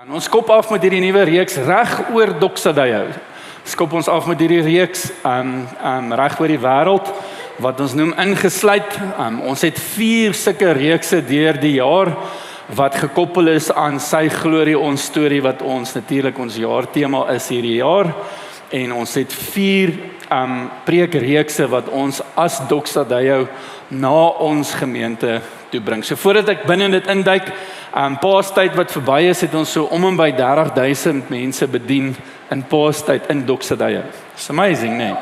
Ons skop af met hierdie nuwe reeks reg oor Doxadayo. Skop ons af met hierdie reeks reg oor die wêreld wat ons noem ingesluit. Ons het 4 sulke reekse deur die jaar wat gekoppel is aan sy glorie, ons storie wat ons natuurlik ons jaartema is hierdie jaar. En ons het 4 preekreekse wat ons as Doxadayo na ons gemeente toe bring. So voordat ek binne dit induik, Paastyd wat verby is, het ons so om en by 30,000 mense bedien in Paastyd in Doxadayo. It's amazing, nee.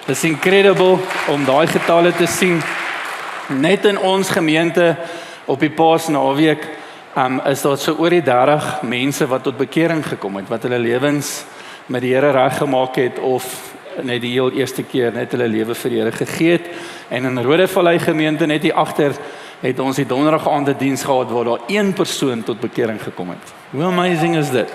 It's incredible om daai getalle te sien. Net in ons gemeente op die Paasnaweek is daar so oor die 30 mense wat tot bekering gekom het, wat hulle lewens met die Here reggemaak het of net die heel eerste keer net hulle lewe vir die Here gegee het. En in Rodevallei gemeente net hier agter het ons die donderdag aande diens gehad waar daar 1 persoon tot bekering gekom het. Hoe amazing is dit?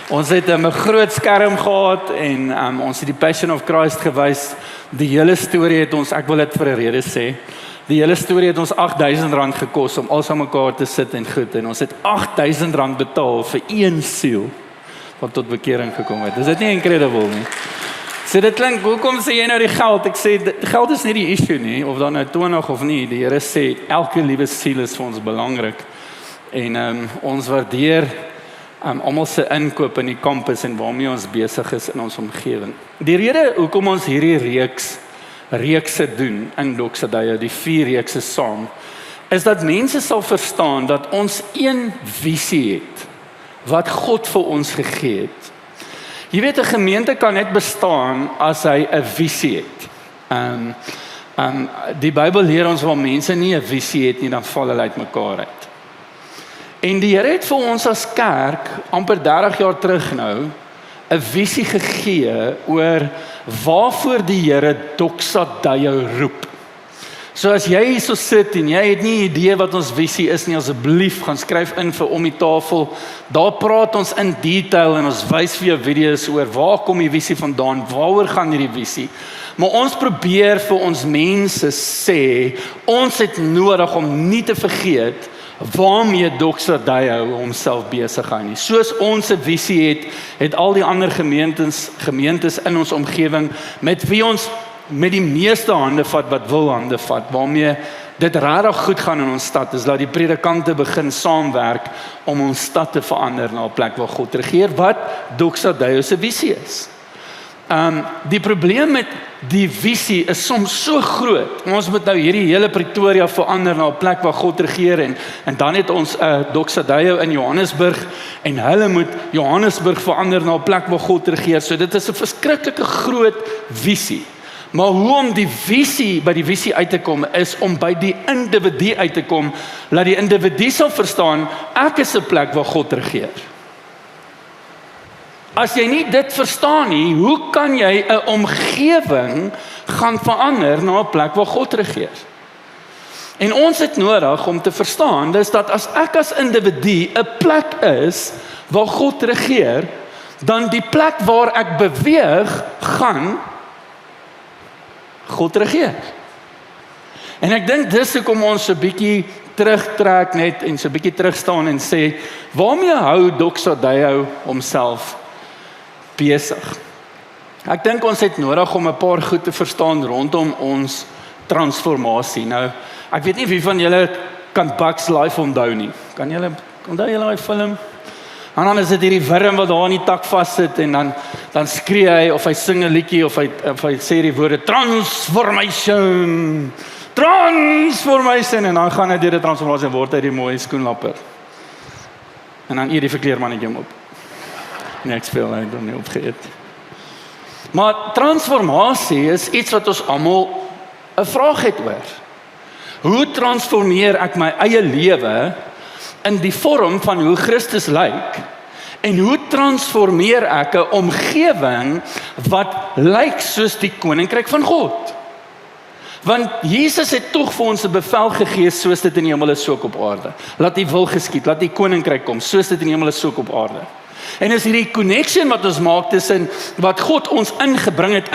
Ons het 'n groot skerm gehad en ons het die Passion of Christ gewys. Die hele storie het ons, ek wil dit vir 'n rede sê, die hele storie het ons R8,000 gekos om alsaam mekaar te sit en goed. En ons het R8,000 betaal vir 1 siel wat tot bekering gekom het. Is dit nie incredible nie? So dit klink, hoekom sê jy nou die geld? Ek sê, geld is nie die issue nie, of dan nou 20 of nie. Die Here sê, elke liewe siel is vir ons belangrik. En ons waardeer almal se inkoop in die kampus en waarmee ons besig is in ons omgewing. Die rede hoekom ons hierdie reekse doen in Doxadayo, die 4 reekse saam, is dat mense sal verstaan dat ons een visie het, wat God vir ons gegee het. Jy weet, 'n gemeente kan net bestaan as hy 'n visie het. Die Bybel leer ons waar mense nie 'n visie het nie, dan val hulle uitmekaar uit. En die Here het vir ons as kerk amper 30 jaar terug nou 'n visie gegee oor waarvoor die Here Doxadayo roep. So as jy hier so sit en jy het nie idee wat ons visie is nie, asseblief gaan skryf in vir om die tafel. Daar praat ons in detail en ons wys vir jou video's oor waar kom die visie vandaan, waaroor gaan hierdie visie. Maar ons probeer vir ons mense sê, ons het nodig om nie te vergeet waarmee Doxadayo homself besig hou nie. Soos ons 'n visie het al die ander gemeentes in ons omgewing met wie ons met die meeste hande vat wat wil hande vat, waarmee dit regtig goed gaan in ons stad, is dat die predikante begin saamwerk om ons stad te verander na 'n plek waar God regeer, wat Doxadayo se visie is. Die probleem met die visie is soms so groot. Ons moet nou hierdie hele Pretoria verander na 'n plek waar God regeer en dan het ons Doxadayo in Johannesburg en hulle moet Johannesburg verander na 'n plek waar God regeer. So dit is 'n verskriklike groot visie. Maar hoe om die visie by die visie uit te kom is om by die individu uit te kom, laat die individu sal verstaan, ek is 'n plek waar God regeer. As jy nie dit verstaan nie, hoe kan jy 'n omgewing gaan verander na 'n plek waar God regeer? En ons het nodig om te verstaan, dis dat as ek as individu 'n plek is waar God regeer, dan die plek waar ek beweeg, gaan God regeer. En ek dink dis hoekom ons so 'n bietjie terugtrek net en so 'n bietjie terugstaan en sê, waarmee hou Doxadayo homself besig? Ek dink ons het nodig om 'n paar goed te verstaan rondom ons transformasie. Nou, ek weet nie wie van julle kan Bugs Life onthou nie. Kan julle onthou daai film? En dan is dit hierdie wurm wat daar in die tak vassit en dan skree hy of hy sing 'n liedjie of hy sê die woorde transformation en dan gaan hy deur die transformasie en word hy die mooi skoenlapper. En dan eet die verkleermannetjie hom op. Nee, ek speel hy dan nie opgeëet. Maar transformasie is iets wat ons almal 'n vraag het oor. Hoe transformeer ek my eie lewe in die vorm van hoe Christus lyk, en hoe transformeer ek 'n omgewing wat lyk soos die koninkryk van God? Want Jesus het tog vir ons 'n bevel gegee, soos dit in die hemel is, so op aarde. Laat die wil geskied, laat die koninkryk kom, soos dit in die hemel is, so op aarde. En is hierdie connection wat ons maak tussen wat God ons ingebring het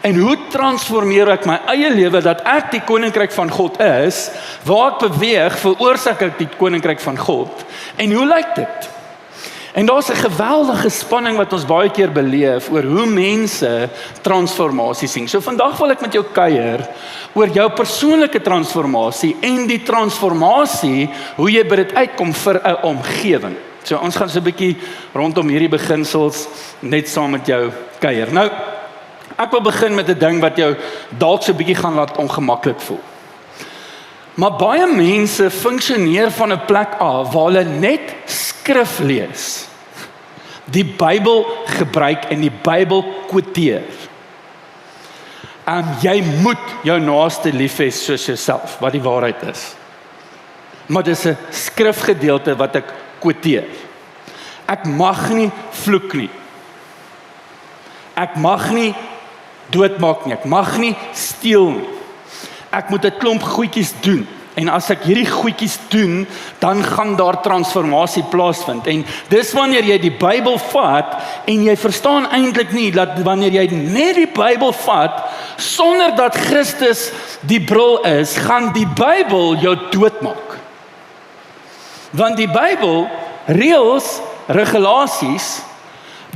en hoe transformeer ek my eie lewe dat ek die koninkryk van God is, waar ek beweeg, veroorsaak ek die koninkryk van God. En hoe lyk dit? En daar's 'n geweldige spanning wat ons baie keer beleef oor hoe mense transformasie sien. So vandag wil ek met jou kuier oor jou persoonlike transformasie en die transformasie hoe jy by dit uitkom vir 'n omgewing. So ons gaan so 'n bietjie rondom hierdie beginsels net saam met jou kuier. Nou, ek wil begin met 'n ding wat jou dalk so 'n bietjie gaan laat ongemaklik voel. Maar baie mense funksioneer van 'n plek af waar hulle net skrif lees, die Bybel gebruik en die Bybel quoteer. Jy moet jou naaste lief hê soos jouself, wat die waarheid is. Maar dis 'n skrifgedeelte wat ek quoteer. Ek mag nie vloek nie. Ek mag nie doodmaak nie. Ek mag nie steel nie. Ek moet 'n klomp goedjies doen. En as ek hierdie goedjies doen, dan gaan daar transformasie plaasvind. En dis wanneer jy die Bybel vat en jy verstaan eintlik nie dat wanneer jy net die Bybel vat sonder dat Christus die bril is, gaan die Bybel jou doodmaak. Want die Bybel, reëls, regulasies,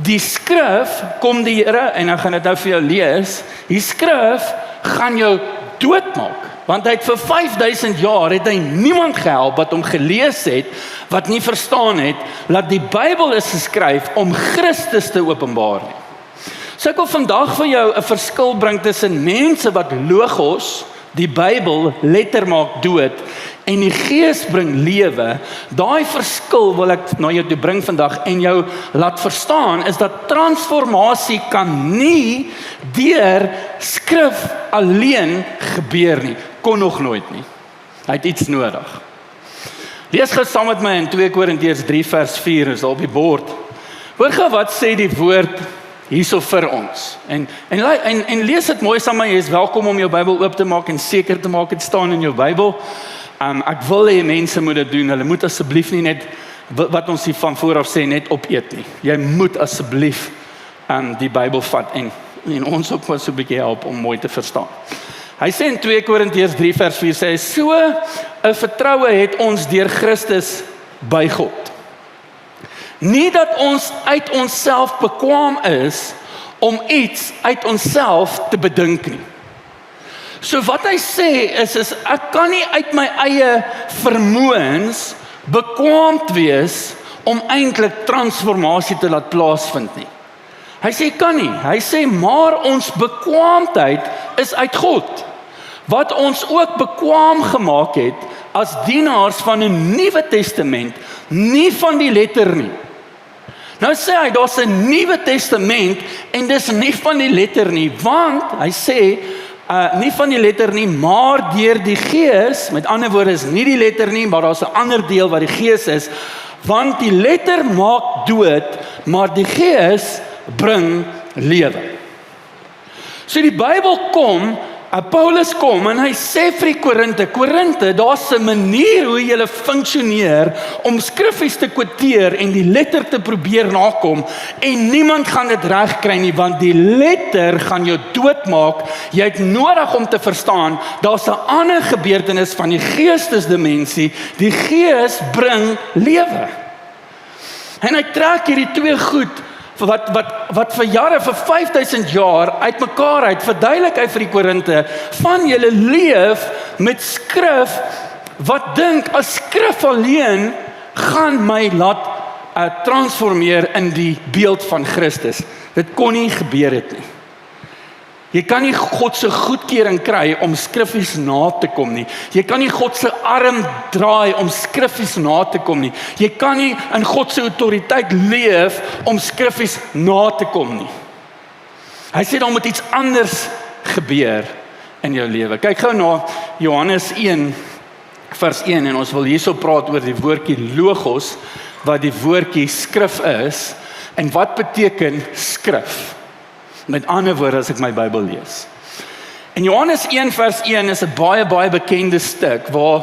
die skrif kom die Here, en ek gaan dit nou vir jou lees, die skrif gaan jou doodmaak. Want hy het vir 5000 jaar het hy niemand gehelp wat hom gelees het, wat nie verstaan het, dat die Bybel is geskryf om Christus te openbaar nie. So ek wil vandag vir jou 'n verskil bring tussen mense wat logos, die Bybel, letter maak dood, en die Gees bring lewe. Daai verskil wil ek na jou toe bring vandag en jou laat verstaan, is dat transformasie kan nie deur skrif alleen gebeur nie. Kon nog nooit nie. Hy het iets nodig. Lees gou saam met my in 2 Korintiërs 3 vers 4, is op die bord. Hoor gou wat sê die woord hierso vir ons. En lees dit mooi saam met my. Jy is welkom om jou Bybel oop te maak en seker te maak dit staan in jou Bybel. Ek wil hê mense moet dit doen. Hulle moet asseblief nie net wat ons hier van vooraf sê net opeet nie. Jy moet asseblief die Bybel vat en ons ook so 'n bietjie help om mooi te verstaan. Hy sê in 2 Korintiërs 3 vers 4 sê hy, so 'n vertroue het ons deur Christus by God. Nie dat ons uit onsself bekwaam is om iets uit onsself te bedink nie. So wat hy sê is ek kan nie uit my eie vermoëns bekwaamd wees om eintlik transformasie te laat plaasvind nie. Hy sê kan nie. Hy sê maar ons bekwaamdheid is uit God, wat ons ook bekwaam gemaak het as dienaars van 'n Nuwe Testament, nie van die letter nie. Nou sê hy daar's 'n Nuwe Testament en dis nie van die letter nie, want hy sê nie van die letter nie, maar deur die Gees. Met ander woorde is nie die letter nie, maar daar's 'n ander deel wat die Gees is, want die letter maak dood, maar die Gees bring lewe. So die Bybel kom, Paulus kom en hy sê vir die Korinte, daar's 'n manier hoe jy funksioneer om skriffies te quoteer en die letter te probeer nakom en niemand gaan dit reg kry nie, want die letter gaan jou doodmaak. Jy het nodig om te verstaan, daar's 'n ander gebeurtenis van die geestesdimensie. Die Gees bring lewe. En hy trek hierdie twee goed wat vir jare, vir 5000 jaar uitmekaar uit, verduidelik hy vir die Korinte, van julle leef met skrif, wat dink as skrif alleen gaan my laat transformeer in die beeld van Christus. Dit kon nie gebeur het nie. Jy kan nie God se goedkeuring kry om skriffies na te kom nie. Jy kan nie God se arm draai om skriffies na te kom nie. Jy kan nie in God se autoriteit leef om skriffies na te kom nie. Hy sê dan moet iets anders gebeur in jou lewe. Kyk gou na Johannes 1 vers 1 en ons wil hierso praat oor die woordjie logos, wat die woordjie skrif is en wat beteken skrif? Met ander woorde as ek my Bybel lees. En Johannes 1 vers 1 is 'n baie bekende stuk waar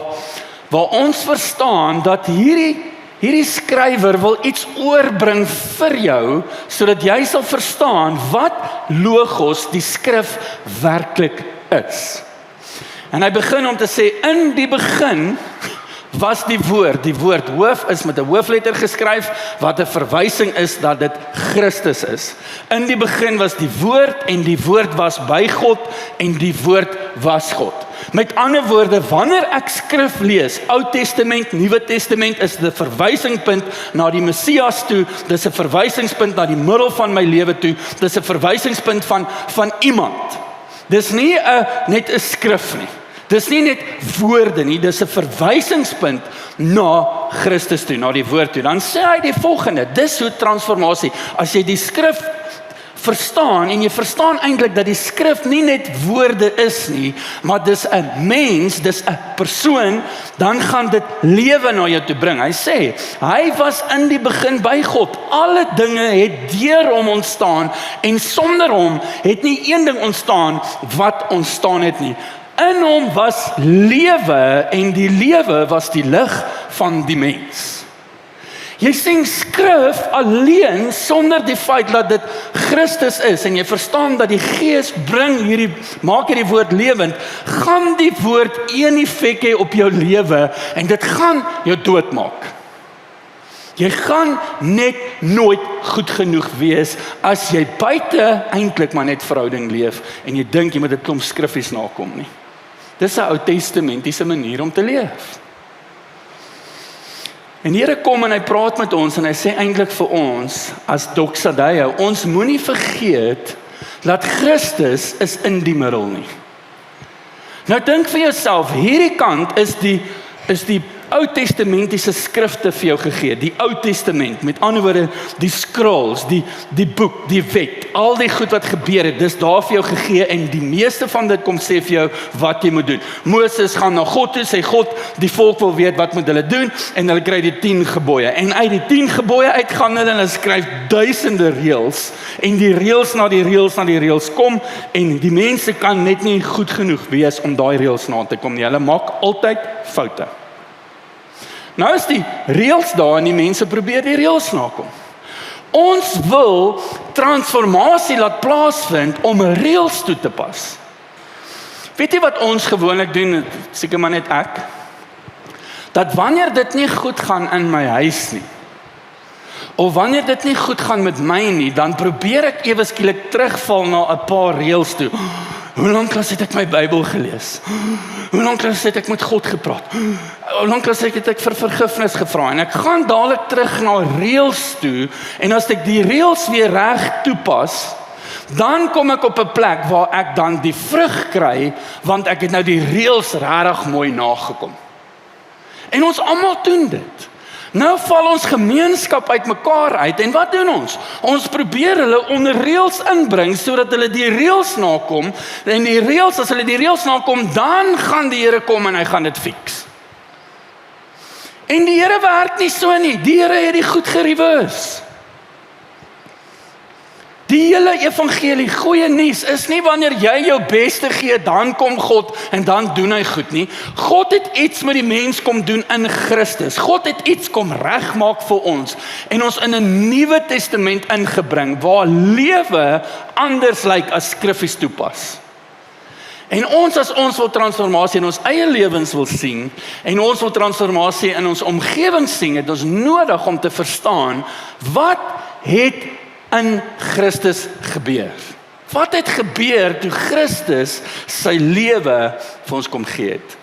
ons verstaan dat hierdie skrywer wil iets oorbring vir jou sodat jy sal verstaan wat logos, die skrif, werklik is. En hy begin om te sê in die begin was die woord. Die woord hoof is met 'n hoofletter geskryf, wat 'n verwysing is dat dit Christus is. In die begin was die woord, en die woord was by God, en die woord was God. Met ander woorde, wanneer ek skrif lees, Ou Testament, Nuwe Testament, is dit 'n verwysingpunt na die Messias toe, dis 'n verwysingspunt na die middel van my lewe toe, dis 'n verwysingspunt van iemand. Dis nie net 'n skrif nie. Dis nie net woorde nie, dis 'n verwysingspunt na Christus toe, na die woord toe. Dan sê hy die volgende, dis hoe transformasie, as jy die skrif verstaan, en jy verstaan eintlik dat die skrif nie net woorde is nie, maar dis 'n mens, dis 'n persoon, dan gaan dit lewe na jou toe bring. Hy sê, hy was in die begin by God. Alle dinge het deur hom ontstaan, en sonder hom het nie een ding ontstaan wat ontstaan het nie. In hom was lewe, en die lewe was die lig van die mens. Jy sien skrif alleen sonder die feit dat dit Christus is, en jy verstaan dat die Gees maak hierdie woord lewend, gaan die woord een effek hê op jou lewe, en dit gaan jou doodmaak. Jy gaan net nooit goed genoeg wees as jy buite eintlik maar net verhouding leef, en jy dink jy moet 'n klomp skriffies nakom nie. Dis 'n Ou Testamentiese manier om te leef. En die Here kom en hy praat met ons en hy sê eintlik vir ons as doxadeia, ons moenie vergeet dat Christus is in die middel nie. Nou dink vir jouself, hierdie kant is die Ou Testamentiese skrifte vir jou gegee, die Ou Testament, met ander woorde die scrolls, die boek, die wet, al die goed wat gebeur het, dis daar vir jou gegee, en die meeste van dit kom sê vir jou wat jy moet doen. Moses gaan na God toe, sê God, die volk wil weet wat moet hulle doen, en hulle kry die 10 gebooie, en uit die 10 gebooie uit gaan hulle skryf duisende reëls, en die reëls na die reëls kom, en die mense kan net nie goed genoeg wees om daai reëls na te kom nie, hulle maak altyd foute. Nou is die reëls daar en die mense probeer die reëls nakom. Ons wil transformasie laat plaasvind om reëls toe te pas. Weet jy wat ons gewoonlik doen, seker maar net ek, dat wanneer dit nie goed gaan in my huis nie, of wanneer dit nie goed gaan met my nie, dan probeer ek ewe skielik terugval na 'n paar reëls toe. Hoe lank het ek my Bybel gelees? Hoe lank het ek met God gepraat? Hoe lank het ek vir vergifnis gevra? En ek gaan dadelik terug na reëls toe, en as ek die reëls weer reg toepas, dan kom ek op 'n plek waar ek dan die vrug kry, want ek het nou die reëls regtig mooi nagekom. En ons almal doen dit. Nou val ons gemeenskap uitmekaar uit, en wat doen ons? Ons probeer hulle onder reëls inbring, sodat hulle die reëls nakom, en die reëls, as hulle die reëls nakom, dan gaan die Here kom en hy gaan dit fix. En die Here werk nie so nie, die Here het die goed gereverse. Die hele evangelie, goeie nuus, is nie wanneer jy jou beste gee, dan kom God en dan doen hy goed nie. God het iets met die mens kom doen in Christus. God het iets kom regmaak vir ons en ons in 'n Nuwe Testament ingebring waar lewe anders lyk as skriffies toepas. En as ons wil transformasie in ons eie lewens wil sien en ons wil transformasie in ons omgewing sien, het ons nodig om te verstaan wat het in Christus gebeur. Wat het gebeur toe Christus sy lewe vir ons kom gee het?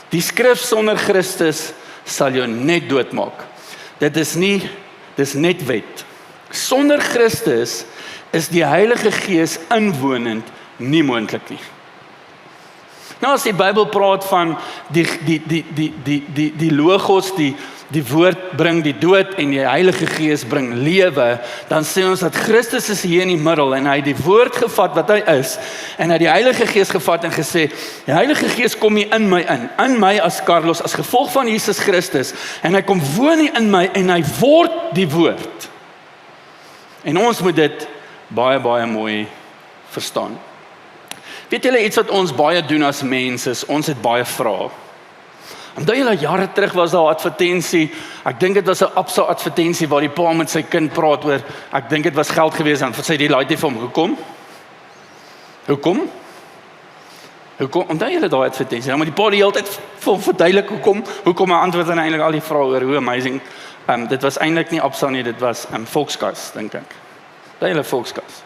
Die skrif sonder Christus sal jou net doodmaak. Dis net wet. Sonder Christus is die Heilige Gees inwonend nie moontlik nie. Nou as die Bybel praat van die logos, die woord bring die dood en die Heilige Gees bring lewe, dan sê ons dat Christus is hier in die middel en hy het die woord gevat wat hy is en hy het die Heilige Gees gevat en gesê, die Heilige Gees kom hier in my as Carlos, as gevolg van Jesus Christus en hy kom woon hier in my en hy word die woord. En ons moet dit baie, baie mooi verstaan. Weet julle iets wat ons baie doen as mens is, ons het baie vrae. Onthou julle jare terug was daar 'n advertensie, ek dink dit was 'n Absa advertensie waar die pa met sy kind praat oor, ek dink dit was geld gewees, dan sê die laaitjie vir hom, hoekom? Hoekom? Onthou julle daai advertensie, dan moet die pa die hele tyd verduidelik hoekom hy antwoord en eintlik al die vrae oor hoe amazing. Dit was eintlik nie Absa nie, dit was Volkskas, dink ek. Onthou julle Volkskas.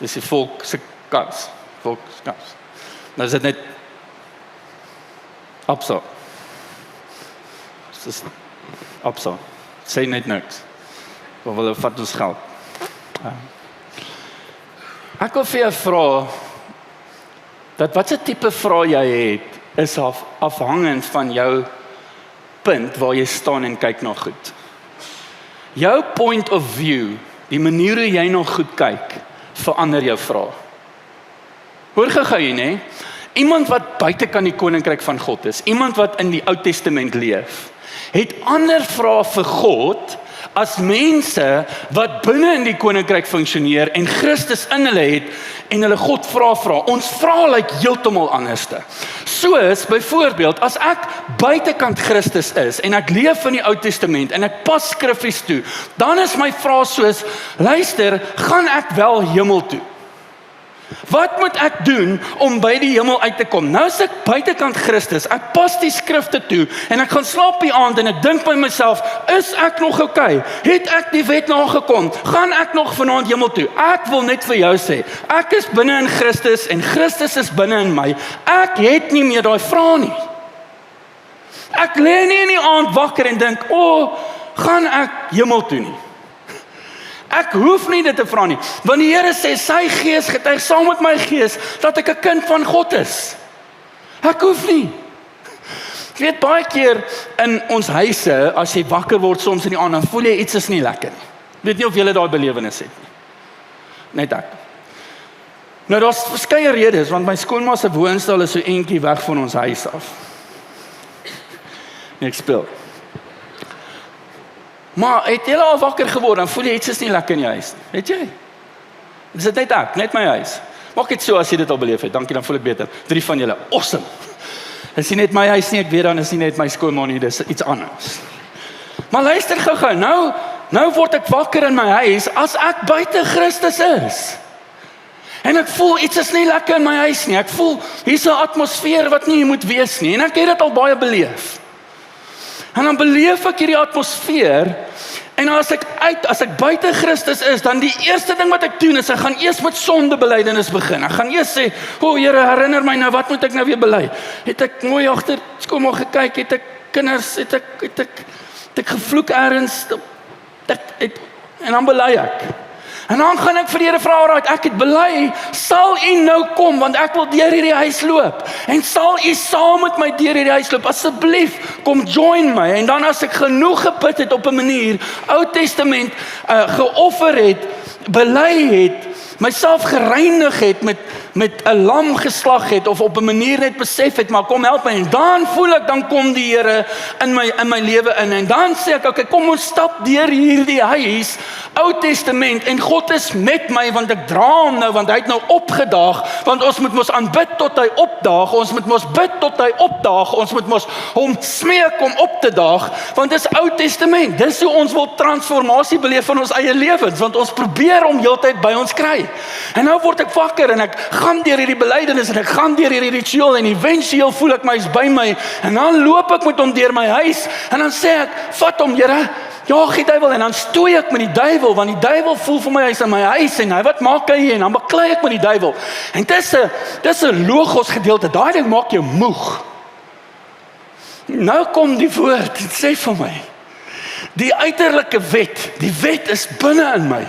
Dis die volk se kas, Volkskas. Nou is dit net Absa. Dis Absa. Sê net niks. Want hulle vat ons geld. Ek wil vir jou vra, dat wat 'n tipe vraag jy het, is afhangend van jou punt waar jy staan en kyk na goed. Jou point of view, die manier hoe jy na goed kyk, verander jou vraag. Hoor gou hier, né? Iemand wat buite kan die koninkryk van God is, iemand wat in die Ou Testament leef, het ander vrae vir God as mense wat binne in die koninkryk funksioneer en Christus in hulle het en hulle God vra. Ons vra lyk heeltemal anderste. Soos byvoorbeeld as ek buitekant Christus is en ek leef in die Ou Testament en ek pas skriffies toe, dan is my vraag soos, luister, gaan ek wel hemel toe? Wat moet ek doen om by die hemel uit te kom? Nou is ek buitekant Christus, ek pas die skrifte toe en ek gaan slaap die aand en ek dink by myself, is ek nog okay? Het ek die wet nagekom? Gaan ek nog vanaand hemel toe? Ek wil net vir jou sê, ek is binne in Christus en Christus is binne in my. Ek het nie meer daai vrae nie. Ek lê nie in die aand wakker en dink, gaan ek hemel toe nie? Ek hoef nie dit te vra nie, want die Here sê, sy gees getuig saam met my gees, dat ek 'n kind van God is. Ek hoef nie. Ek weet baie keer in ons huise, as jy wakker word soms in die aand, dan voel jy iets is nie lekker nie. Ek weet nie of julle daai belewenis het nie. Net ek. Nou daar's verskeie redes, want my skoonma se woonstel is so eentjie weg van ons huis af. Ek speel. Maar het jy al wakker geword, dan voel jy iets is nie lekker in jou huis. Het jy? Dis dit net ek, net my huis. Maak dit so as jy dit al beleef het. Dankie, dan voel ek beter. 3 van julle, awesome. Dis nie net my huis nie, ek weet dan is nie net my skoonma nie, dis iets anders. Maar luister gou-gou, nou word ek wakker in my huis as ek buite Christus is. En ek voel iets is nie lekker in my huis nie. Ek voel hier's 'n atmosfeer wat nie moet wees nie en ek het dit al baie beleef. En dan beleef ek hierdie atmosfeer en as ek buite Christus is, dan die eerste ding wat ek doen is ek gaan eers met sondebelydenis begin. Ek gaan eers sê, Here, herinner my nou, wat moet ek nou weer bely? Het ek mooi agter skoonma gekyk, het ek kinders, het ek gevloek eers, en dan bely ek. En dan gaan ek vir die Here vra, alright, ek het bely, sal U nou kom, want ek wil deur hierdie huis loop, en sal U saam met my deur hierdie huis loop, asseblief, kom join my, en dan as ek genoeg gebid het op 'n manier, Ou Testament geoffer het, bely het, myself gereinig het, met 'n lam geslag het, of op 'n manier net besef het, maar kom help my, en dan voel ek, dan kom die Here in my lewe in, en dan sê ek, okay, kom ons stap deur hierdie huis, Ou Testament, en God is met my, want ek dra hom nou, want hy het nou opgedaag, want ons moet mos aanbid tot hy opdaag, ons moet mos bid tot hy opdaag, ons moet mos hom smeek om op te daag, want dis Ou Testament, dis hoe ons wil transformasie beleef van ons eie lewens, want ons probeer om heeltyd by ons kry, en nou word ek wakker, en ek gaan deur hierdie belydenis, en ek gaan deur hierdie ritueel, en eventueel voel ek my is by my, en dan loop ek met hom deur my huis, en dan sê ek, vat hom, Here, jaag die duiwel, en dan stoei ek met die duiwel, want die duiwel voel vir my, hy is in my huis, en wat maak hy, en dan baklei ek met die duiwel, en dis 'n logos gedeelte, daai ding maak jou moeg. Nou kom die woord, en sê vir my, die uiterlike wet, die wet is binne in my,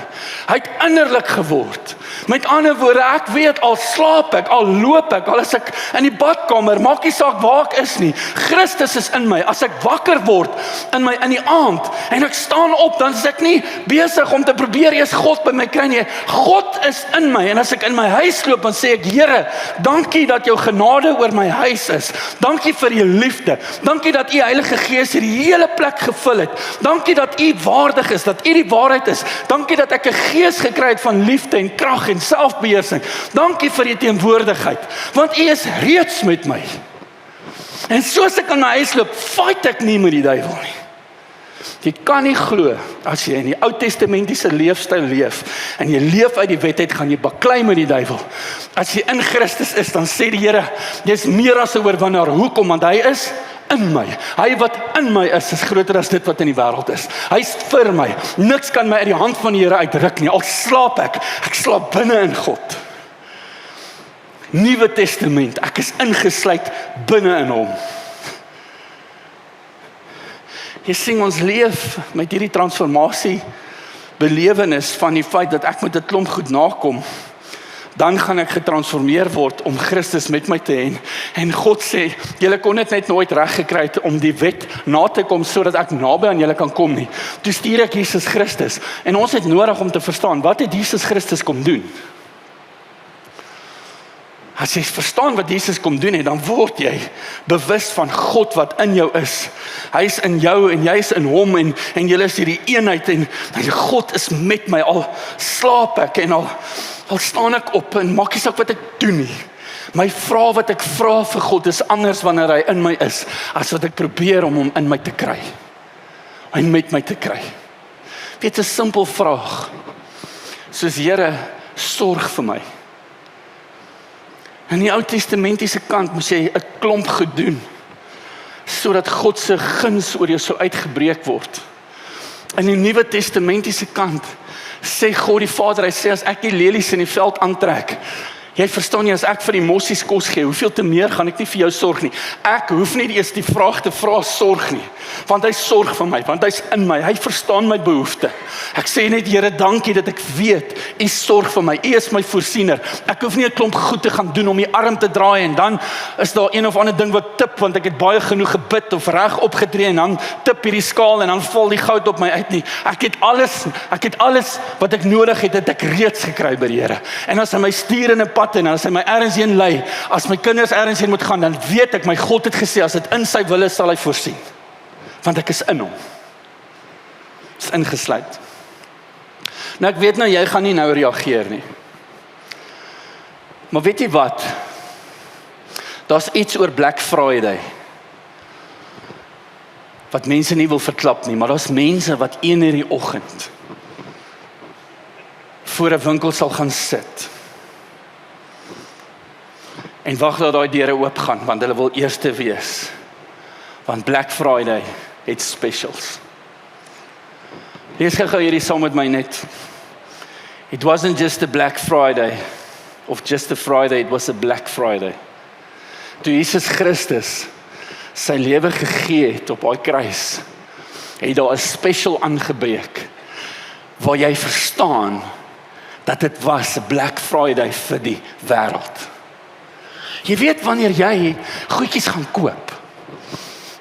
hy het innerlik geword. Met ander woorde, ek weet, al slaap ek, al loop ek, al is ek in die badkamer, maak nie saak waar ek is nie, Christus is in my. As ek wakker word in die aand, en ek staan op, dan is ek nie besig om te probeer eers God by my kry nie, God is in my, en as ek in my huis loop, dan sê ek, Here, dankie dat jou genade oor my huis is, dankie vir jou liefde, dankie dat U Heilige Gees hierdie hele plek gevul het, dankie dat U waardig is, dat U die waarheid is, dankie dat ek 'n gees gekry het van liefde en krag en selfbeheersing, dankie vir U teenwoordigheid, want U is reeds met my, en soos ek in my huis loop, fight ek nie met die duiwel nie, Jy kan nie glo, as jy in die Ou Testamentiese leefstyl leef, en jy leef uit die wet uit, gaan jy baklei met die duiwel. As jy in Christus is, dan sê die Here, jy is meer as 'n oorwinnaar. Hoekom? Want hy is in my. Hy wat in my is groter as dit wat in die wêreld is. Hy is vir my. Niks kan my uit die hand van die Here uitruk nie. Al slaap ek slaap binne in God. Nuwe Testament, ek is ingesluit binne in hom. Jy sien, ons leef met hierdie transformasie belewenis van die feit dat ek met 'n klomp goed nakom, dan gaan ek getransformeer word om Christus met my te hê. En God sê, julle kon dit net nooit reg gekry het om die wet na te kom sodat ek naby aan julle kan kom nie. Toe stuur ek Jesus Christus. En ons het nodig om te verstaan, wat het Jesus Christus kom doen? As jy verstaan wat Jesus kom doen het, dan word jy bewus van God wat in jou is. Hy is in jou en jy is in hom en julle is hierdie eenheid en God is met my, al slaap ek en al staan ek op en maak nie saak wat ek doen nie. My vrae wat ek vra vir God is anders wanneer hy in my is, as wat ek probeer om hom in my te kry. En met my te kry. Weet, 'n simpel vraag. Soos Here, sorg vir my. In die Ou Testamentiese kant moes jy 'n klomp gedoen, sodat God se guns oor jou sou uitgebreek word. In die Nuwe Testamentiese kant sê God die Vader, hy sê as ek die lelies in die veld aantrek, jy verstaan nie, as ek vir die mossies kos gee, hoeveel te meer gaan ek nie vir jou sorg nie. Ek hoef nie eers die vraag te vra sorg nie, want hy sorg vir my, want hy's in my, hy verstaan my behoefte. Ek sê net, Here, dankie dat ek weet, U sorg vir my, U is my voorsiener. Ek hoef nie 'n klomp goed te gaan doen om die arm te draai en dan is daar een of ander ding wat tip, want ek het baie genoeg gebid of reg opgetree en dan tip hierdie skaal en dan val die goud op my uit nie. Ek het alles wat ek nodig het ek reeds gekry by die Here. En as hy my stuur in 'n pad en as hy my ergens heen lei, as my kinders ergens heen moet gaan, dan weet ek, my God het gesê, as dit in sy wil is, sal hy voorsien. Want ek is in hom. Is ingesluit. Nou ek weet nou, jy gaan nie nou reageer nie. Maar weet jy wat? Daar's iets oor Black Friday wat mense nie wil verklap nie, maar daar's mense wat 1:00 die oggend voor 'n winkel sal gaan sit en wag dat daai deure oop gaan, want hulle wil eerste wees. Want Black Friday het specials. Lees gou hierdie saam met my net. It wasn't just a Black Friday, of just a Friday, it was a Black Friday. Toe Jesus Christus sy lewe gegee het op daai kruis, het daar 'n special aangebreek, waar jy verstaan, dat dit was 'n Black Friday vir die wêreld. Jy weet wanneer jy goedjies gaan koop,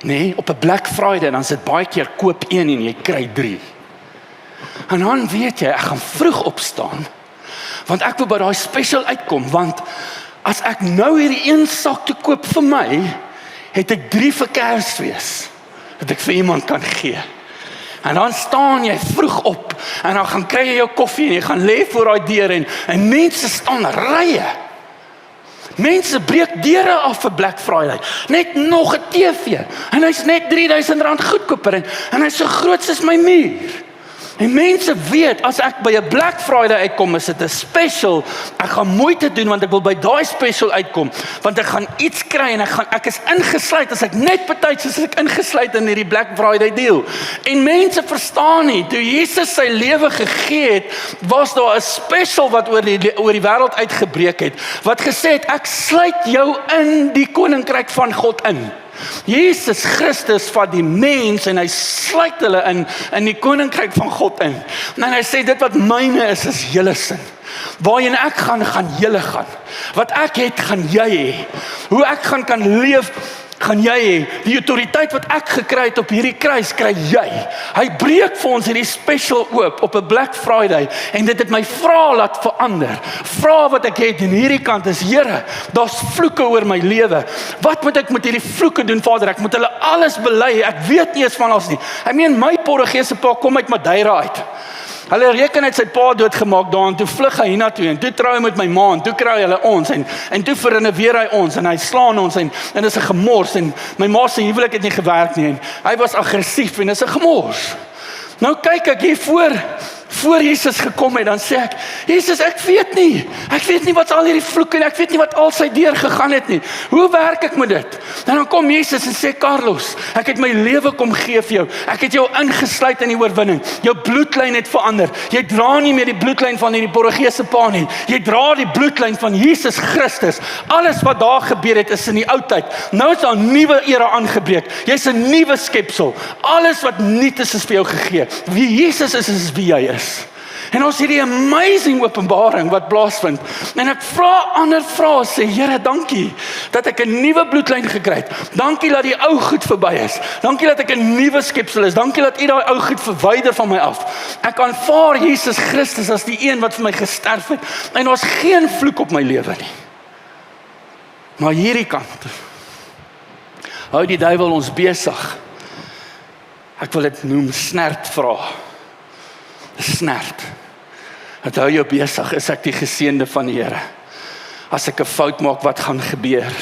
nee, op 'n Black Friday, dan sit baie keer koop 1 en jy kry 3. En dan weet jy, ek gaan vroeg opstaan, want ek wil by daai special uitkom, want as ek nou hierdie een sak te koop vir my, het ek 3 vir Kersfees, dat ek vir iemand kan gee. En dan staan jy vroeg op, en dan gaan kry jy jou koffie, en jy gaan lê voor daai deur, en mense staan rye. Mense breek deure af vir Black Friday. Net nog 'n TV. En hy's net R3000 goedkoper en hy's so groot soos my muur. En mense weet, as ek by 'n Black Friday uitkom, is dit 'n special. Ek gaan moeite doen want ek wil by daai special uitkom, want ek gaan iets kry en ek is ingesluit, as ek net betyds is ek ingesluit in hierdie Black Friday deal. En mense verstaan nie, toe Jesus sy lewe gegee het, was daar 'n special wat oor die wêreld uitgebreek het, wat gesê het, ek sluit jou in die koninkryk van God in. Jesus Christus vat die mens en hy sluit hulle in die koninkryk van God in. En hy sê, dit wat myne is julle sin. Waarheen ek gaan julle gaan. Wat ek het, gaan jy hê. Hoe ek kan leef, gaan jy hê. Die autoriteit wat ek gekry het op hierdie kruis, kry jy. Hy breek vir ons hierdie special oop op 'n Black Friday, en dit het my vrae laat verander. Vrae wat ek het in hierdie kant is, Here, daar's vloeke oor my lewe. Wat moet ek met hierdie vloeke doen, Vader? Ek moet hulle alles bely. Ek weet nie eens van ons nie. My Portugese pa kom uit Madeira uit. Hulle reken uit sy pa doodgemaak daar, en toe vlug hy hiernatoe, en toe trou hy met my ma, en toe kry hulle ons, en toe verrenoveer hy ons, en hy slaan ons, en is 'n gemors, en my ma se huwelik het nie gewerk nie, en hy was aggressief, en is 'n gemors. Nou kyk ek hier voor Jesus gekom het, dan sê ek, Jesus, ek weet nie wat al hierdie vloeke, en ek weet nie wat al sy deur gegaan het nie. Hoe werk ek met dit? En dan kom Jesus en sê, Carlos, ek het my lewe kom gee vir jou. Ek het jou ingesluit in die oorwinning. Jou bloedlyn het verander. Jy dra nie meer die bloedlyn van hierdie Portugese pa nie. Jy dra die bloedlyn van Jesus Christus. Alles wat daar gebeur het is in die ou tyd. Nou is daar 'n nuwe era aangebreek. Jy's 'n nuwe skepsel. Alles wat nuut is vir jou gegee. Wie Jesus is wie jy is. En ons hierdie amazing openbaring wat plaasvind. En ek vra ander vrae, sê Here, dankie dat ek 'n nuwe bloedlyn gekry het. Dankie dat die ou goed verby is. Dankie dat ek 'n nuwe skepsel is. Dankie dat U daai ou goed verwyder van my af. Ek aanvaar Jesus Christus as die een wat vir my gesterf het. En daar's geen vloek op my lewe nie. Maar hierdie kant hou die duiwel ons besig. Ek wil dit noem snertvrae. Snert. Het hou jou besig, is ek die geseënde van die Here? As ek 'n fout maak, wat gaan gebeur?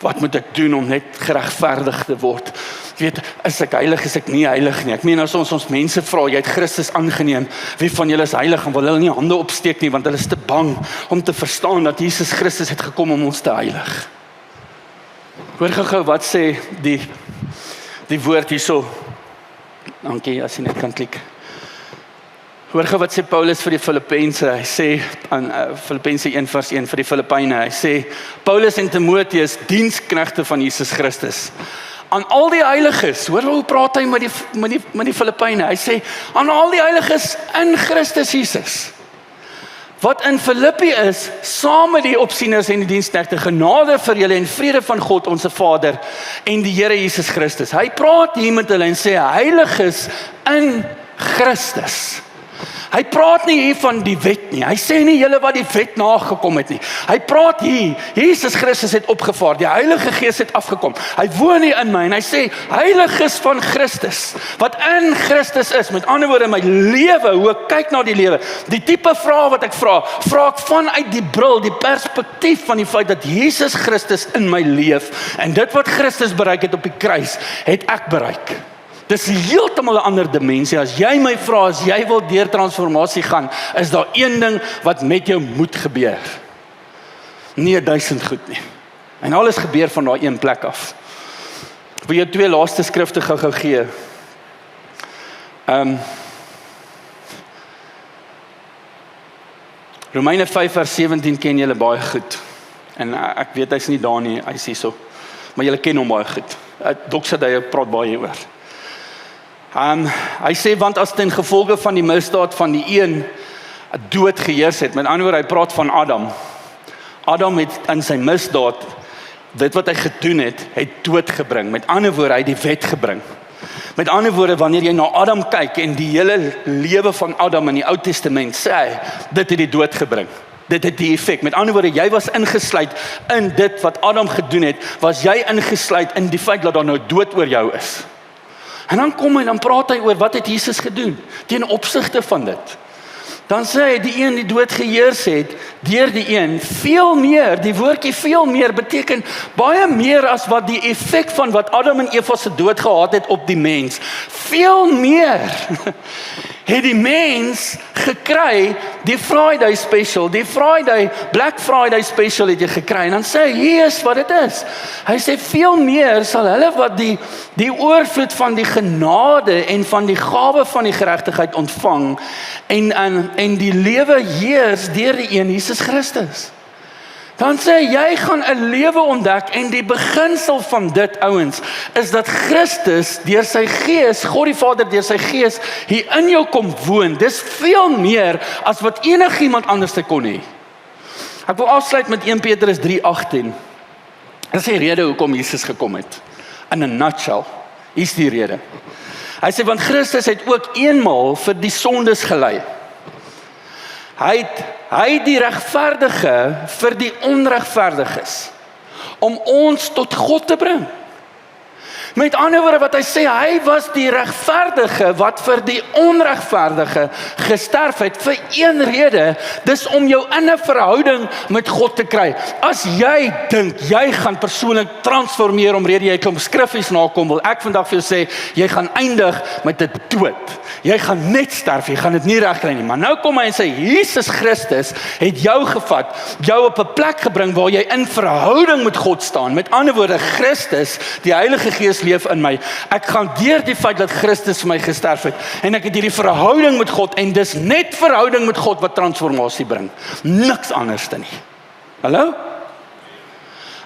Wat moet ek doen om net geregverdig te word? Jy weet, is ek heilig, is ek nie heilig nie? Ek meen, as ons mense vra, jy het Christus aangeneem, wie van julle is heilig, en wil hulle nie hande opsteek nie, want hulle is te bang om te verstaan dat Jesus Christus het gekom om ons te heilig. Hoor gou, wat sê die woord hierso? Dankie, as jy net kan klik. Hoor gou wat sê Paulus vir die Filippense. Hy sê aan Filippense 1:1 vir die Filippyne. Hy sê Paulus en Timoteus, diensknegte van Jesus Christus. Aan al die heiliges. Hoor hoe praat hy met die Filippyne. Hy sê aan al die heiliges in Christus Jesus. Wat in Filippi is, saam met die opsieners en die diensknegte, genade vir julle en vrede van God ons Vader en die Here Jesus Christus. Hy praat hier met hulle en sê heiliges in Christus. Hy praat nie hier van die wet nie. Hy sê nie julle wat die wet nagekom het nie. Hy praat hier, Jesus Christus het opgevaar, die Heilige Gees het afgekom. Hy woon hier in my en hy sê, heiliges van Christus, wat in Christus is. Met ander woorde, my lewe, hoe ek kyk na die lewe, die tipe vrae wat ek vra ek vanuit die bril, die perspektief van die feit dat Jesus Christus in my leef, en dit wat Christus bereik het op die kruis, het ek bereik. Dis heeltemal 'n ander dimensie. As jy my vra, as jy wil deur transformasie gaan, is daar een ding wat met jou moet gebeur. Nie 1000 goed nie. En alles gebeur van daai een plek af. Ek wil jou 2 laaste skrifte gou gee. Romeine 5:17 ken julle baie goed. En ek weet hy's nie daar nie, hy's hierso. Maar julle ken hom baie goed. Doxadeye praat baie oor. Hy sê, want as ten gevolge van die misdaad van die een dood geheers het, met ander woorde, hy praat van Adam. Adam het in sy misdaad, dit wat hy gedoen het dood gebring. Met ander woorde, hy het die wet gebring. Met ander woorde, wanneer jy na Adam kyk en die hele lewe van Adam in die Ou Testament, sê hy, dit het die dood gebring. Dit het die effek. Met ander woorde, jy was ingesluit in dit wat Adam gedoen het, was jy ingesluit in die feit dat daar nou dood oor jou is. En dan kom hy, dan praat hy oor wat het Jesus gedoen, teen opsigte van dit. Dan sê hy, die een die dood geheers het, deur die een, veel meer, die woordjie veel meer, beteken baie meer as wat die effek van wat Adam en Eva se dood gehad het op die mens. Veel meer het die mens gekry, die Friday special, die Black Friday special het jy gekry, en dan sê hy, hier is wat het is. Hy sê, veel meer sal hulle wat die oorvloed van die genade en van die gawe van die geregtigheid ontvang, en die lewe heers deur die een, Jesus Christus. Dan sê hy, jy gaan 'n lewe ontdek, en die beginsel van dit, ouens, is dat Christus deur sy Gees, God die Vader deur sy Gees, hier in jou kom woon. Dis veel meer as wat enigiemand anders te kon hê. Ek wil afsluit met 1 Petrus 3:18. Dis die rede hoekom Jesus gekom het. In 'n nutshell, hier's die rede. Hy sê, want Christus het ook eenmaal vir die sondes gelei. Hy die regverdige vir die onregverdiges, om ons tot God te bring. Met ander woorde wat hy sê, hy was die regverdige wat vir die onregverdige gesterf het vir een rede, dis om jou in 'n verhouding met God te kry. As jy dink jy gaan persoonlik transformeer omrede jy klomp skriffies nakom, wil ek vandag vir jou sê, jy gaan eindig met 'n dood. Jy gaan net sterf, jy gaan dit nie regkry nie. Maar nou kom hy en sê, Jesus Christus het jou gevat, jou op 'n plek gebring waar jy in verhouding met God staan. Met ander woorde, Christus, die Heilige Gees leef in my. Ek gaan deur die feit dat Christus vir my gesterf het en ek het hierdie verhouding met God en dis net verhouding met God wat transformasie bring. Niks anders dan nie. Hallo?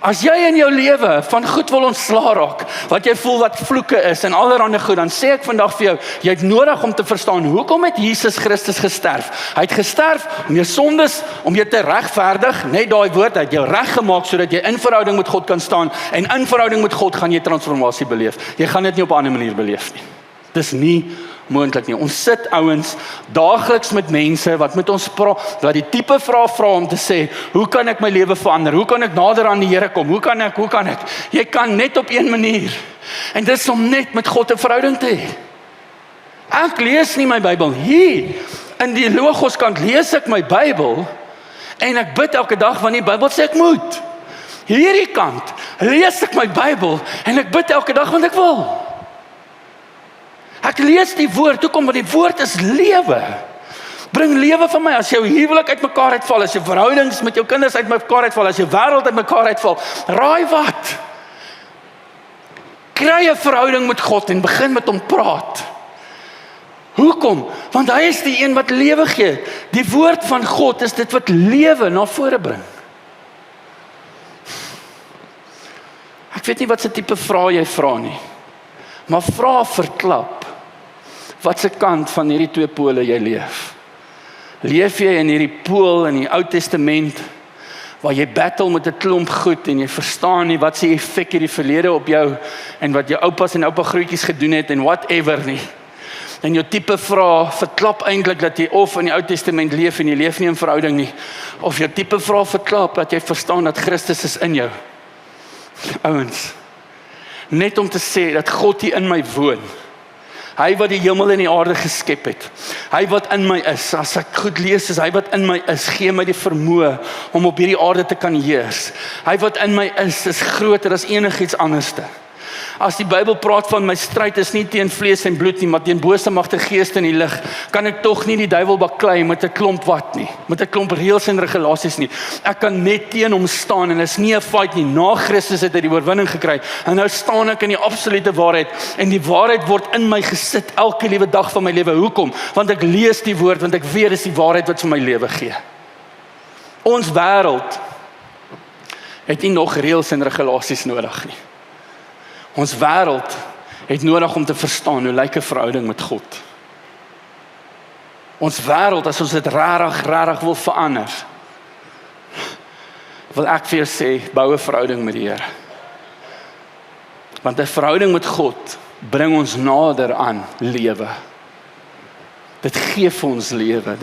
As jy in jou lewe van goed wil ontsla raak, wat jy voel wat vloeke is en allerhande goed, dan sê ek vandag vir jou, jy het nodig om te verstaan, hoekom het Jesus Christus gesterf? Hy het gesterf om jou sondes, om jou te regverdig, net daai woord, hy het jou reg gemaak, sodat jy in verhouding met God kan staan, en in verhouding met God gaan jy transformasie beleef. Jy gaan dit nie op 'n ander manier beleef nie. Dis nie moontlik nie. Ons sit ouens daagliks met mense wat met ons praat, wat die tipe vrae vra om te sê, hoe kan ek my lewe verander? Hoe kan ek nader aan die Here kom? Hoe kan ek? Jy kan net op een manier. En dis om net met God 'n verhouding te hê. Ek lees nie my Bybel hier. In die Logos kant lees ek my Bybel en ek bid elke dag want die Bybel sê ek moet. Hierdie kant lees ek my Bybel en ek bid elke dag want ek wil. Ek lees die woord, hoekom? Want die woord is lewe. Bring lewe van my, as jou huwelik uitmekaar uitval, as jou verhoudings met jou kinders uitmekaar uitval, as jou wêreld uitmekaar uitval, raai wat? Kry 'n verhouding met God en begin met hom praat. Hoekom? Want hy is die een wat lewe gee. Die woord van God is dit wat lewe na vore bring. Ek weet nie wat se tipe vrae jy vra nie, maar vra verklap. Wat se kant van hierdie twee pole jy leef? Leef jy in hierdie pool in die Ou Testament waar jy battle met 'n klomp goed en jy verstaan nie wat se effek hierdie verlede op jou en wat jou oupas en oupa grootjies gedoen het en whatever nie. En jou tipe vrae verklap eintlik dat jy of in die Ou Testament leef en jy leef nie in verhouding nie, of jou tipe vrae verklap dat jy verstaan dat Christus is in jou. Ouens, net om te sê dat God hier in my woon. Hy wat die hemel en die aarde geskep het. Hy wat in my is. As ek goed lees, is hy wat in my is, gee my die vermoë om op hierdie aarde te kan heers. Hy wat in my is groter as enigiets anderste. As die Bybel praat van my stryd is nie teen vlees en bloed nie, maar teen bose magte geeste in die lig, kan ek tog nie die duiwel baklei met 'n klomp wat nie, met 'n klomp reëls en regulasies nie. Ek kan net teen hom staan en is nie 'n fight nie. Na Christus het hy die oorwinning gekry. En nou staan ek in die absolute waarheid en die waarheid word in my gesit elke liewe dag van my lewe. Hoekom? Want ek lees die woord, want ek weet dis die waarheid wat vir my lewe gee. Ons wêreld het nie nog reëls en regulasies nodig nie. Ons wêreld het nodig om te verstaan hoe lyk 'n verhouding met God. Ons wêreld, as ons dit regtig wil verander, wil ek vir jou sê, bou 'n verhouding met die Here. Want 'n verhouding met God bring ons nader aan lewe. Dit gee vir ons lewe.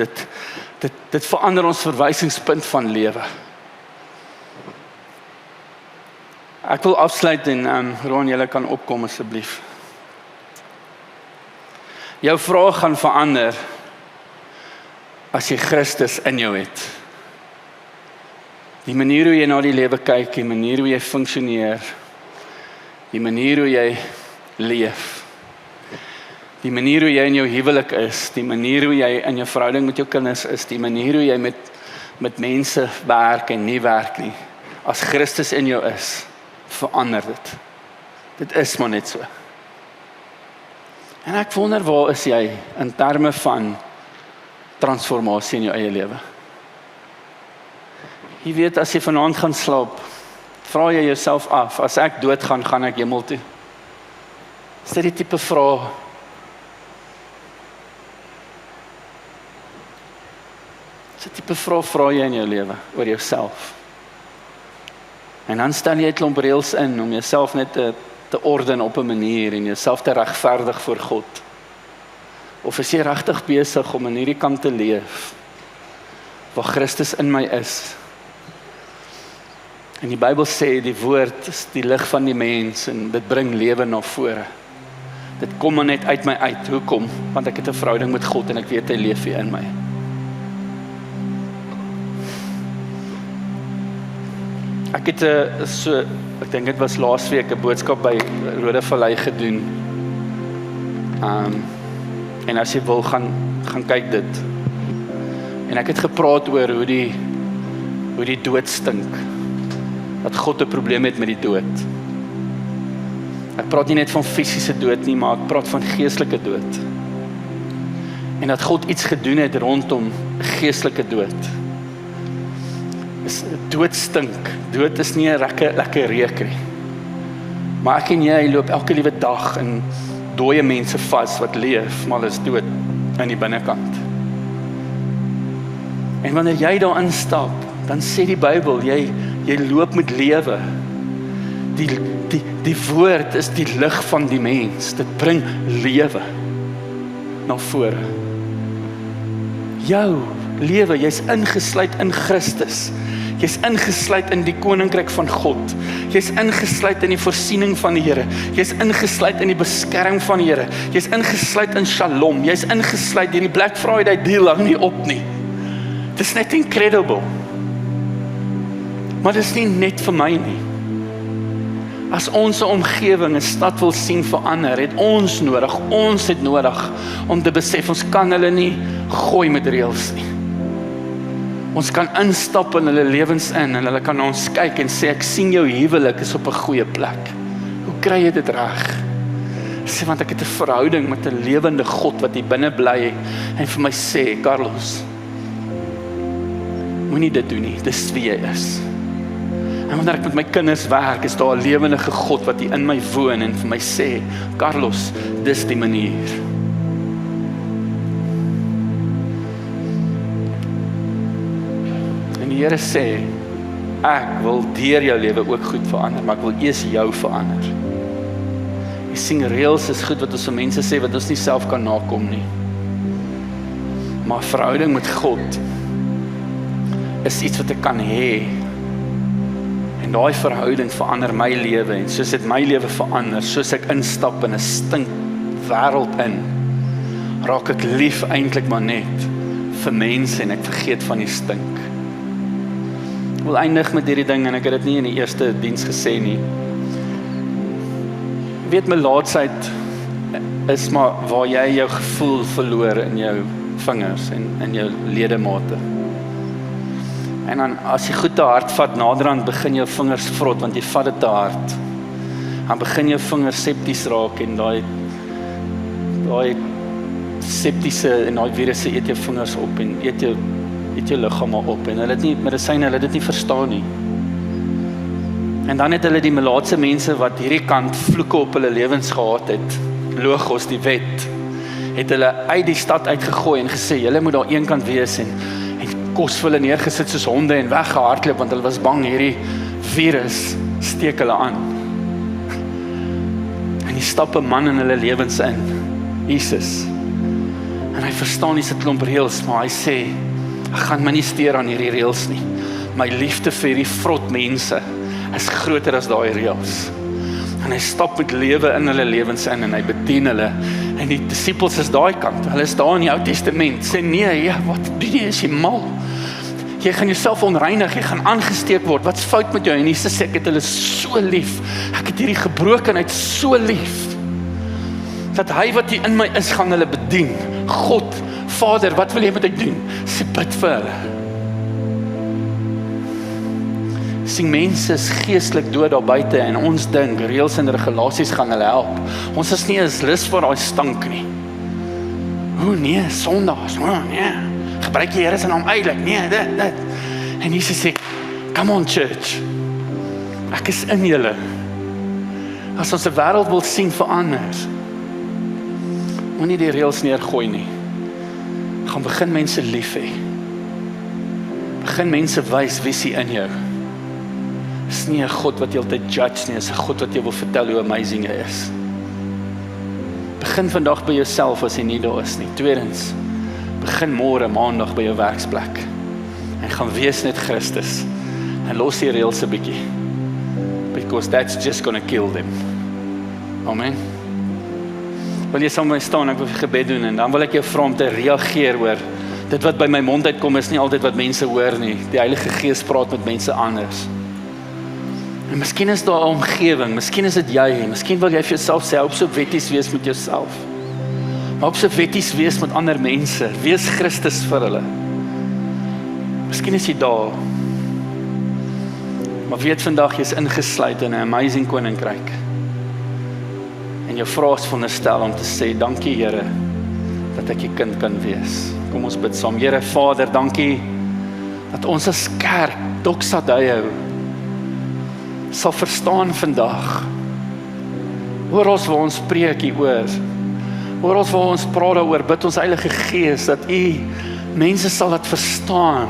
Dit verander ons verwysingspunt van lewe. Ek wil afsluit en Ron, julle kan opkom asseblief. Jou vraag gaan verander as jy Christus in jou het. Die manier hoe jy na die lewe kyk, die manier hoe jy funksioneer, die manier hoe jy leef, die manier hoe jy in jou huwelik is, die manier hoe jy in jou verhouding met jou kinders is, die manier hoe jy met mense werk en nie werk nie. As Christus in jou is, verander dit. Dit is maar net so. En ek wonder, waar is jy in terme van transformasie in jou eie lewe? Jy weet, as jy vanaand gaan slaap, vra jy jouself af, as ek doodgaan, gaan ek hemel toe? Is dit die tipe vraag? Is dit die tipe vraag vra jy in jou lewe, oor jouself? En dan stel jy 'n klomp reëls in, om jouself net te orden op 'n manier, en jouself te regverdig voor God. Of is jy regtig besig om in hierdie kant te leef, waar Christus in my is? En die Bybel sê, die woord is die lig van die mens, en dit bring lewe na vore. Dit kom maar net uit my uit. Hoekom? Want ek het 'n verhouding met God, en ek weet hy leef hier in my. Ek het ek dink dit was laasweek 'n boodskap by Rode Vallei gedoen. En as jy wil, gaan kyk dit. En ek het gepraat oor hoe die dood stink. Dat God 'n probleem het met die dood. Ek praat nie net van fisiese dood nie, maar ek praat van geestelike dood. En dat God iets gedoen het rondom geestelike dood. Dood stink. Dood is nie 'n lekker reuk nie. Maar ek en jy loop elke liewe dag in dooie mense vas wat leef, maar is dood aan die binnekant. En wanneer jy daar instap, dan sê die Bybel, jy loop met lewe. Die woord is die lig van die mens. Dit bring lewe na vore. Jou lewe, jy's ingesluit in Christus. Jy's ingesluit in die koninkryk van God. Jy's ingesluit in die voorsiening van die Here. Jy's ingesluit in die beskerming van die Here. Jy's ingesluit in Shalom. Jy's ingesluit in die Black Friday deal hang nie op nie. Dit is net incredible. Maar dit is nie net vir my nie. As ons omgewing 'n stad wil sien verander, het ons het nodig om te besef, ons kan hulle nie gooi met reëls nie. Ons kan instap in hulle lewens in, en hulle kan na ons kyk en sê, ek sien jou huwelik is op 'n goeie plek. Hoe kry jy dit reg? Sê, want ek het 'n verhouding met 'n lewende God wat hier binne bly en vir my sê, Carlos, moenie dit doen nie, dis wie jy is. En wanneer ek met my kinders werk, is daar 'n lewendige God wat hier in my woon en vir my sê, Carlos, dis die manier. En die Here sê, ek wil deur jou lewe ook goed verander, maar ek wil eers jou verander. Jy sien, reëls is goed wat ons vir mense sê, wat ons nie self kan nakom nie. Maar verhouding met God is iets wat ek kan hê. En daai verhouding verander my lewe, en soos dit my lewe verander, soos ek instap in 'n stink wêreld in, raak ek lief eintlik maar net vir mense en ek vergeet van die stink. Ek wil eindig met hierdie ding, en ek het dit nie in die eerste diens gesê nie. Jy weet, my laatsheid is maar waar jy jou gevoel verloor in jou vingers en in jou ledemate. En dan as jy goed te hard vat, naderhand begin jou vingers vrot, want jy vat dit te hard. Dan begin jou vingers septies raak, en daai septiese en daai virusse eet jou vingers op en eet jou liggaam op, en hulle het nie medisyne, hulle het dit nie verstaan nie. En dan het hulle die melaatse mense wat hierdie kant vloeke op hulle lewens gehad het, Logos, die wet, het hulle uit die stad uitgegooi en gesê, julle moet daar een kant wees, en kos vir hulle neergesit soos honde en weggehardloop, want hulle was bang hierdie virus steek hulle aan. En die stap 'n man in hulle lewens in, Jesus. En hy verstaan nie se klomp reëls, maar hy sê, ek gaan my nie steur aan hierdie reëls nie. My liefde vir hierdie vrot mense is groter as daai reëls. En hy stap met lewe in hulle lewens in, en hy bedien hulle. En die disippels is daai kant, hulle is daar in die Ou Testament, sê nee, ja, wat doen jy, is jy mal? Jy gaan jouself onreinig, jy gaan aangesteek word, wat's fout met jou? En Jesus sê, ek het hulle so lief, ek het hierdie gebrokenheid so lief, dat hy wat hier in my is, gaan hulle bedien. God, Vader, wat wil jy met hy doen? Sê, bid vir hulle. Sien, mense is geestelik dood daar buite, en ons dink, reëls en regulasies gaan hulle help. Ons is nie eens lus vir daai stank nie. O nee, Sondags, nee, gebruik die Here se naam uitlik, nee, dit. En Jesus sê, come on church, ek is in julle. As ons 'n wêreld wil sien verander, moenie die reëls neergooi nie. Gaan begin mense lief hê. Begin mense wys wie is in jou. Is nie 'n God wat jy altyd judge nie, is 'n God wat jy wil vertel hoe amazing hy is. Begin vandag by jouself as jy nie daar is nie. Tweedens, begin môre maandag by jou werksplek. En gaan wees net Christus. En los die reëls 'n bietjie. Because that's just gonna kill them. Amen. Wil jy saam met my staan, ek wil vir gebed doen, en dan wil ek jou vra om te reageer oor, dit wat by my mond uitkom is nie altyd wat mense hoor nie, die Heilige Gees praat met mense anders. En miskien is daar 'n omgewing, miskien is dit jy, miskien wil jy vir jouself sê, op so wetties wees met jouself, maar op so wetties wees met ander mense, wees Christus vir hulle. Miskien is jy daar, maar weet vandag, jy is ingesluit in 'n amazing koninkryk. En jou vraag is veronderstel om te sê, dankie Here, dat ek 'n kind kan wees. Kom ons bid saam. Here Vader, dankie, dat ons as kerk, Doxa Deo, sal verstaan vandag, oral waar ons preek hieroor, oral waar ons praat daaroor, bid ons Heilige Gees, dat U mense sal dit verstaan,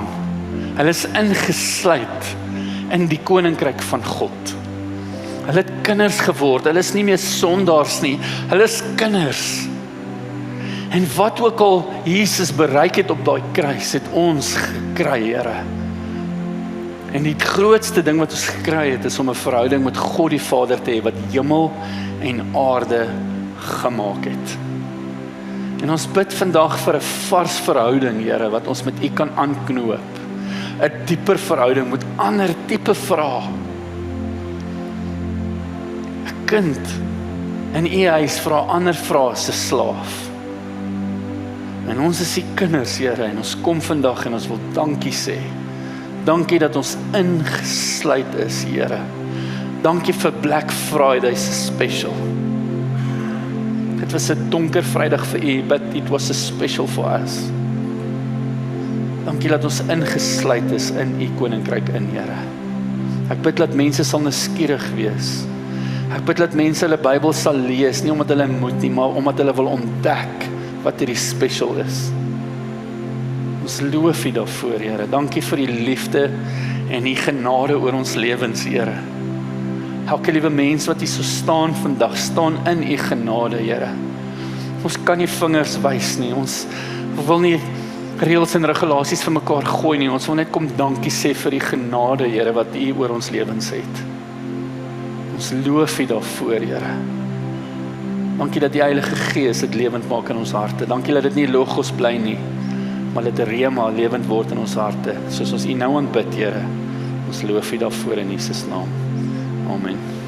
hulle is ingesluit in die koninkryk van God. Hulle het kinders geword, hulle is nie meer sondaars nie, hulle is kinders. En wat ook al Jesus bereik het op daai kruis, het ons gekry, Here. En die grootste ding wat ons gekry het, is om 'n verhouding met God die Vader te hê, wat hemel en aarde gemaak het. En ons bid vandag vir 'n vars verhouding, Here, wat ons met U kan aanknoop. 'n dieper verhouding met ander tipe vrae. 'n Kind in U huis vra ander vrae se slaaf. En ons is die kinders, Here, en ons kom vandag en ons wil dankie sê. Dankie dat ons ingesluit is, Here. Dankie vir Black Friday se special. Dit was 'n donker Vrydag vir U, but it was a special for us. Dankie dat ons ingesluit is in U koninkryk in, Here. Ek bid dat mense sal nuuskierig wees. Ek bid dat mense hulle Bybel sal lees, nie omdat hulle moet nie, maar omdat hulle wil ontdek wat hierdie special is. Ons loof U daarvoor, Here. Dankie vir U liefde en U genade oor ons lewens, Here. Elke liewe mens wat hier so staan vandag, staan in U genade, Here. Ons kan nie vingers wys nie, ons wil nie reëls en regulasies vir mekaar gooi nie, ons wil net kom dankie sê vir die genade, Here, wat U oor ons lewens het. Ons loof U daarvoor, Here. Dankie dat die Heilige Gees dit lewend maak in ons harte. Dankie dat dit nie logos bly nie, maar dat rema lewend word in ons harte, soos ons U nou aanbid, Here. Ons loof U daarvoor in Jesus naam. Amen.